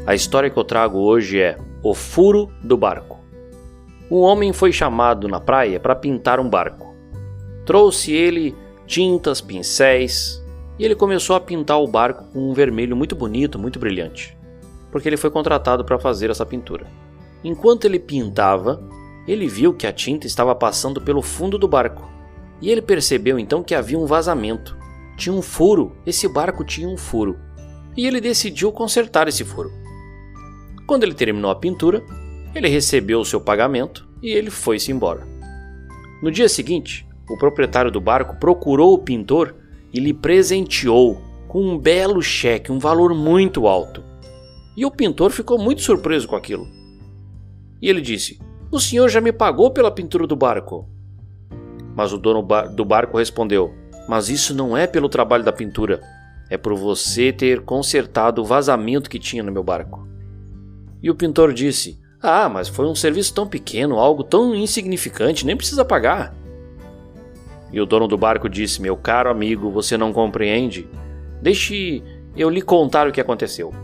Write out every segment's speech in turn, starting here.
A história que eu trago hoje é O Furo do Barco. Um homem foi chamado na praia para pintar um barco. Trouxe ele tintas, pincéis, e ele começou a pintar o barco com um vermelho muito bonito, muito brilhante, porque ele foi contratado para fazer essa pintura. Enquanto ele pintava, ele viu que a tinta estava passando pelo fundo do barco, e ele percebeu então que havia um vazamento. Tinha um furo, esse barco tinha um furo, e ele decidiu consertar esse furo. Quando ele terminou a pintura, ele recebeu o seu pagamento e ele foi-se embora. No dia seguinte, o proprietário do barco procurou o pintor e lhe presenteou com um belo cheque, um valor muito alto. E o pintor ficou muito surpreso com aquilo. E ele disse: "O senhor já me pagou pela pintura do barco?" Mas o dono do barco respondeu: "Mas isso não é pelo trabalho da pintura, é por você ter consertado o vazamento que tinha no meu barco." E o pintor disse: "Ah, mas foi um serviço tão pequeno, algo tão insignificante, nem precisa pagar." E o dono do barco disse: "Meu caro amigo, você não compreende? Deixe eu lhe contar o que aconteceu.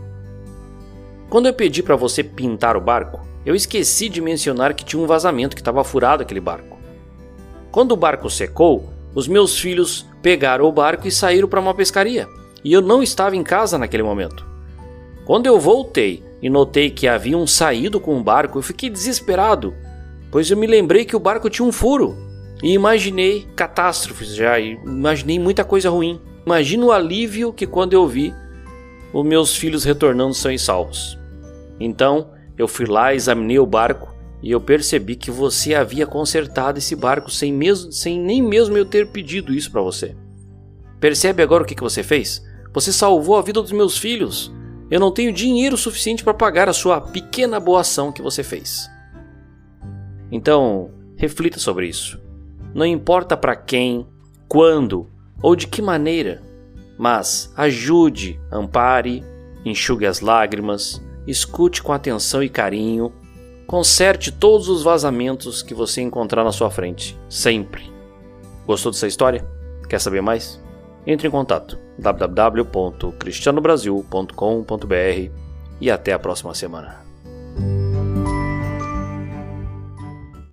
Quando eu pedi para você pintar o barco, eu esqueci de mencionar que tinha um vazamento, que estava furado aquele barco. Quando o barco secou, os meus filhos pegaram o barco e saíram para uma pescaria, e eu não estava em casa naquele momento. Quando eu voltei e notei que haviam saído com o barco, eu fiquei desesperado, pois eu me lembrei que o barco tinha um furo, e imaginei catástrofes imaginei muita coisa ruim. Imagino o alívio que quando eu vi os meus filhos retornando sãos e salvos. Então eu fui lá, examinei o barco e eu percebi que você havia consertado esse barco sem nem mesmo eu ter pedido isso para você. Percebe agora o que você fez? Você salvou a vida dos meus filhos. Eu não tenho dinheiro suficiente para pagar a sua pequena boa ação que você fez." Então, reflita sobre isso. Não importa para quem, quando ou de que maneira, mas ajude, ampare, enxugue as lágrimas, escute com atenção e carinho, conserte todos os vazamentos que você encontrar na sua frente, sempre. Gostou dessa história? Quer saber mais? Entre em contato www.cristianobrasil.com.br e até a próxima semana.